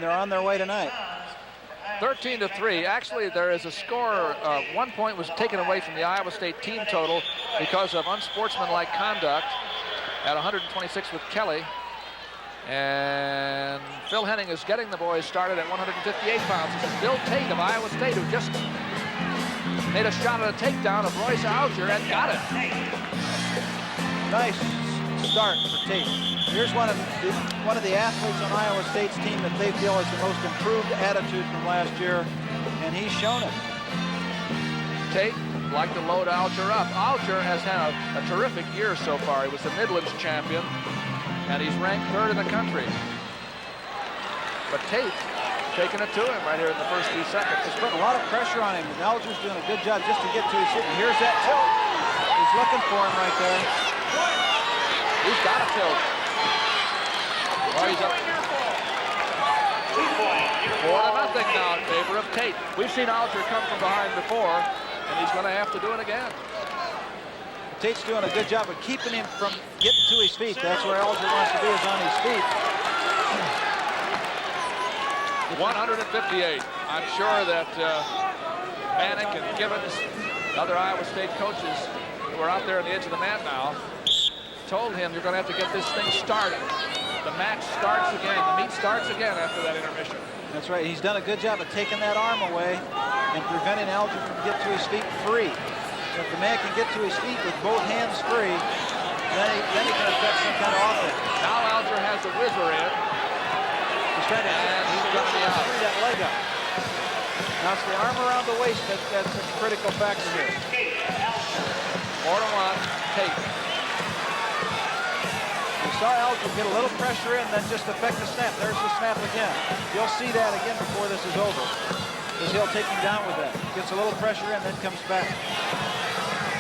They're on their way tonight. 13-3. Actually, there is a score. 1 point was taken away from the Iowa State team total because of unsportsmanlike conduct at 126 with Kelly. And Phil Henning is getting the boys started at 158 pounds. This is Bill Tate of Iowa State, who just made a shot at a takedown of Royce Alger and got it. Nice start for Tate. Here's one of the athletes on Iowa State's team that they feel is the most improved attitude from last year, and he's shown it. Tate would like to load Alger up. Alger has had a terrific year so far. He was the Midlands champion, and he's ranked 3rd in the country. But Tate taking it to him right here in the first few seconds. He's putting a lot of pressure on him, and Alger's doing a good job just to get to his hit. And here's that tilt. He's looking for him right there. He's got a tilt. Oh, he's up 4-0 now in favor of Tate. We've seen Alger come from behind before, and he's going to have to do it again. Tate's doing a good job of keeping him from getting to his feet. That's where Alger wants to be, is on his feet. 158. I'm sure that Manick and Gibbons, other Iowa State coaches who are out there on the edge of the mat now, told him you're going to have to get this thing started. The match starts again. The meet starts again after that intermission. That's right. He's done a good job of taking that arm away and preventing Alger from getting to his feet free. So if the man can get to his feet with both hands free, then he can affect some kind of offense. Now Alger has the whizzer in. He's trying to free that leg up. Now it's the arm around the waist that's a critical factor here. 4-1, Tate. You saw Alger get a little pressure in, then just affect the snap. There's the snap again. You'll see that again before this is over, because he'll take him down with that. Gets a little pressure in, then comes back.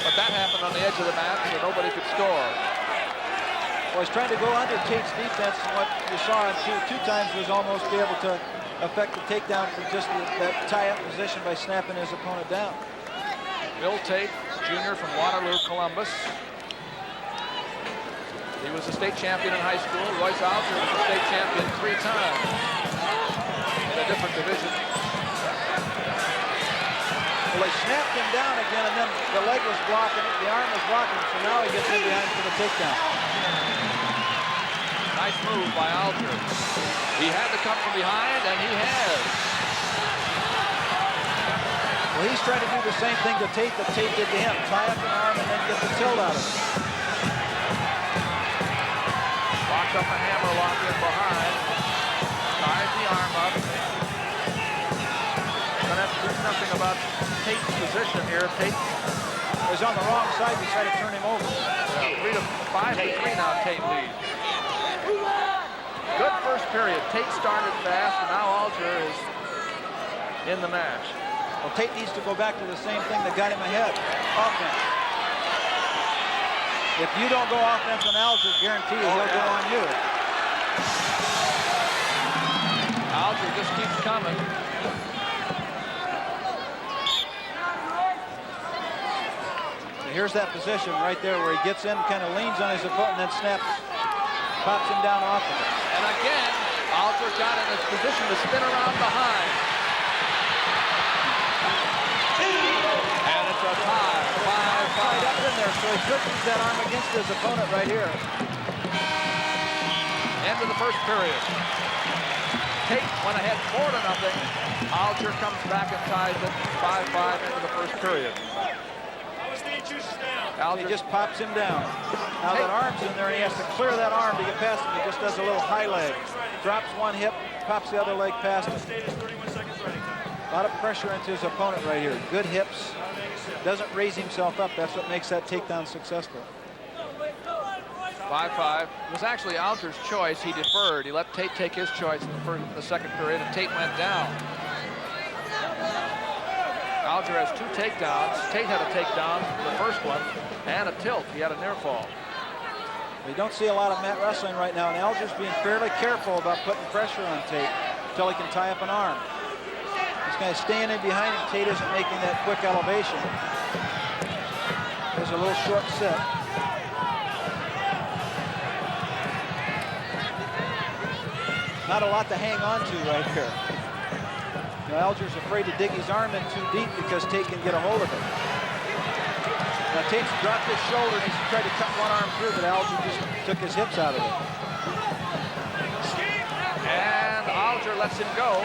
But that happened on the edge of the mat, so nobody could score. Well, he's trying to go under Tate's defense, and what you saw him two times was almost be able to affect the takedown from just that tie-up position by snapping his opponent down. Bill Tate Jr. from Waterloo, Columbus. He was a state champion in high school. Royce Alger was a state champion 3 times in a different division. Well, they snapped him down again, and then the leg was blocking it, the arm was blocking it, so now he gets in behind for the takedown. Nice move by Alger. He had to come from behind, and he has. Well, he's trying to do the same thing that Tate did to him. Tie up an arm and then get the tilt out of it. Locks up the hammer lock in behind. Ties the arm up. Gonna have to do something about Tate's position here. Tate was on the wrong side. He tried to turn him over. 5-3 now, Tate leads. Good first period. Tate started fast, and now Alger is in the match. Well, Tate needs to go back to the same thing that got him ahead. Offense. If you don't go offense on Alger, guarantee he'll go on you. Alger just keeps coming. And here's that position right there where he gets in, kind of leans on his opponent, and then snaps, pops him down off of it. And again, Alger got in his position to spin around behind. And it's a tie. 5-5. Tied up in there, so he could use that arm against his opponent right here. End of the first period. Tate went ahead 4-0. Alger comes back and ties it 5-5 into the first period. Alger just pops him down. Now that arm's in there, and he has to clear that arm to get past him. He just does a little high leg. Drops one hip, pops the other leg past him. A lot of pressure into his opponent right here. Good hips. Doesn't raise himself up. That's what makes that takedown successful. 5-5. It was actually Alger's choice. He deferred. He let Tate take his choice in the second period, and Tate went down. Alger has 2 takedowns. Tate had a takedown, the first one, and a tilt. He had a near fall. We don't see a lot of mat wrestling right now, and Alger's being fairly careful about putting pressure on Tate until he can tie up an arm. He's kind of staying in behind him. Tate isn't making that quick elevation. There's a little short set. Not a lot to hang on to right here. You know, Alger's afraid to dig his arm in too deep because Tate can get a hold of it. Now Tate's dropped his shoulder and he's tried to cut one arm through, but Alger just took his hips out of it. And Alger lets him go,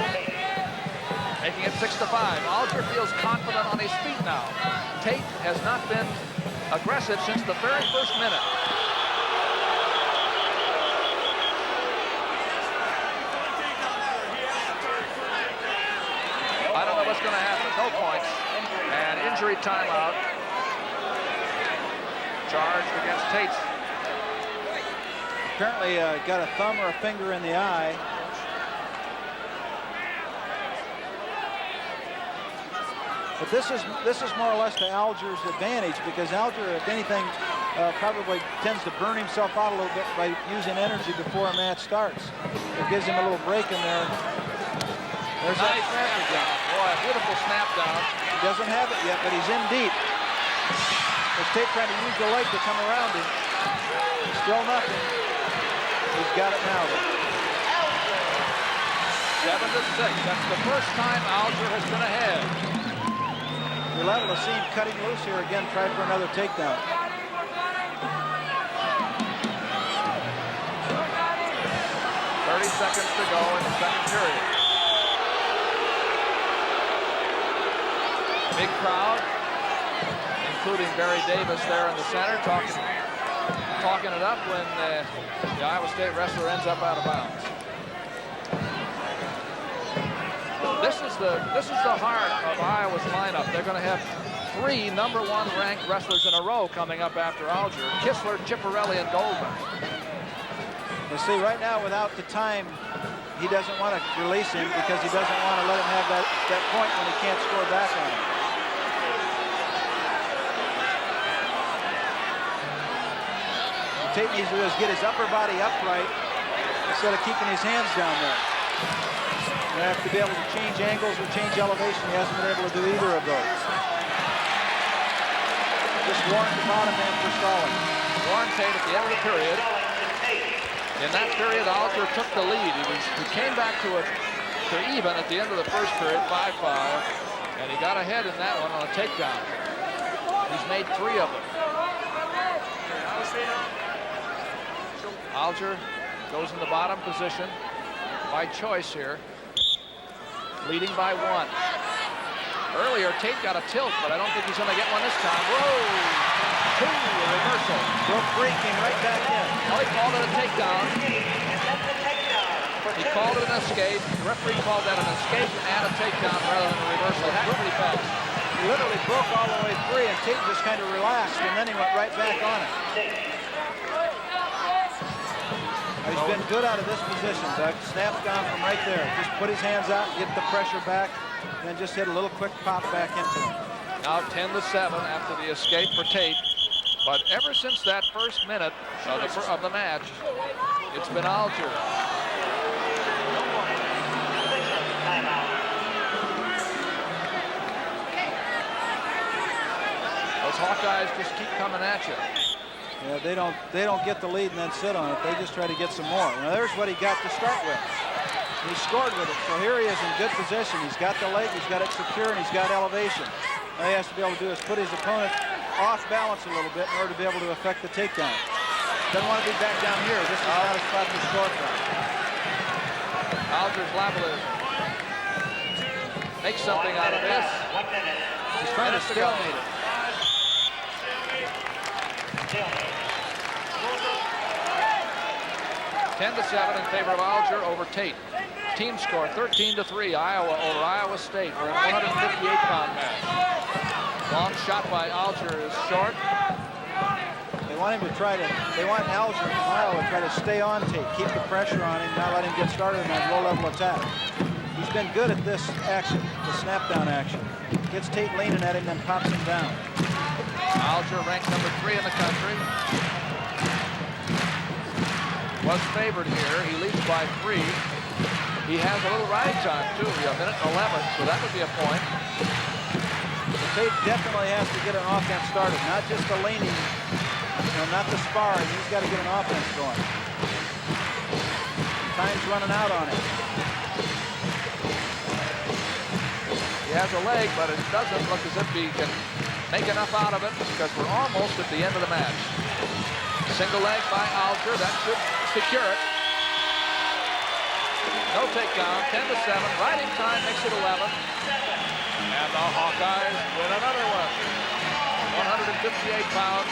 making it 6-5. Alger feels confident on his feet now. Tate has not been aggressive since the very first minute. I don't know what's going to happen. No points. And injury timeout. Charged against Tate. Apparently got a thumb or a finger in the eye. But this is more or less to Alger's advantage, because Alger, if anything, probably tends to burn himself out a little bit by using energy before a match starts. It gives him a little break in there. There's nice that snap down. Boy, a beautiful snap down. He doesn't have it yet, but he's in deep. There's Tate trying to use the leg to come around him. Still nothing. He's got it now. 7-6. That's the first time Alger has been ahead. You're liable to see him cutting loose here again, try for another takedown. Seconds to go in the second period. Big crowd, including Barry Davis there in the center, talking it up when the Iowa State wrestler ends up out of bounds. This is the heart of Iowa's lineup. They're going to have 3 #1 ranked wrestlers in a row coming up after Alger: Kistler, Chiapparelli, and Goldman. You see, right now, without the time, he doesn't want to release him because he doesn't want to let him have that point when he can't score back on him. What Tate needs to do is get his upper body upright instead of keeping his hands down there. You have to be able to change angles or change elevation. He hasn't been able to do either of those. Just warned the bottom man for stalling. Warren Tate at the end of the period. In that period, Alger took the lead. He came back to even at the end of the first period, 5-5, and he got ahead in that one on a takedown. He's made 3 of them. Alger goes in the bottom position by choice here, leading by 1. Earlier, Tate got a tilt, but I don't think he's going to get one this time. Whoa! 2, a reversal. Broke free, came right back in. Well, he called it a takedown. He called it an escape. The referee called that an escape and a takedown rather than a reversal. It happened pretty fast. He literally broke all the way free, and Tate just kind of relaxed, and then he went right back on it. He's been good out of this position, Doug. Snap's gone from right there. Just put his hands out, get the pressure back, and then just hit a little quick pop back into him. Now 10-7 after the escape for Tate. But ever since that first minute of the match, it's been Alger. Those Hawkeyes just keep coming at you. Yeah, they don't get the lead and then sit on it. They just try to get some more. Now there's what he got to start with. He scored with it, so here he is in good position. He's got the leg, he's got it secure, and he's got elevation. All he has to be able to do is put his opponent off balance a little bit in order to be able to affect the takedown. Doesn't want to be back down here. This is not a spot to score from. Alger's liable to make something out of this. He's trying to stalemate it. 10-7 in favor of Alger over Tate. Team score 13-3, Iowa over Iowa State for a 158-pound match. Long shot by Alger is short. They want him to they want Alger and Iowa to try to stay on Tate, keep the pressure on him, not let him get started in that low-level attack. He's been good at this action, the snap-down action. Gets Tate leaning at him, then pops him down. Alger ranked number 3 in the country. Was favored here. He leads by 3. He has a little ride time, too. A minute and 11, so that would be a point. Tate definitely has to get an offense started, not just the leaning, not the sparring. He's got to get an offense going. Time's running out on him. He has a leg, but it doesn't look as if he can make enough out of it because we're almost at the end of the match. Single leg by Alger. That should secure it. No takedown. 10-7. Right in time makes it 11. And the Hawkeyes win another one. 158 pounds.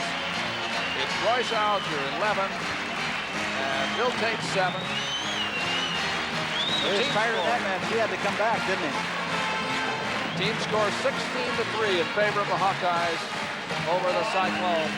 It's Royce Alger, 11. And Bill Tate, 7. He was tired of that match. He had to come back, didn't he? Team scores 16-3 in favor of the Hawkeyes over the Cyclone.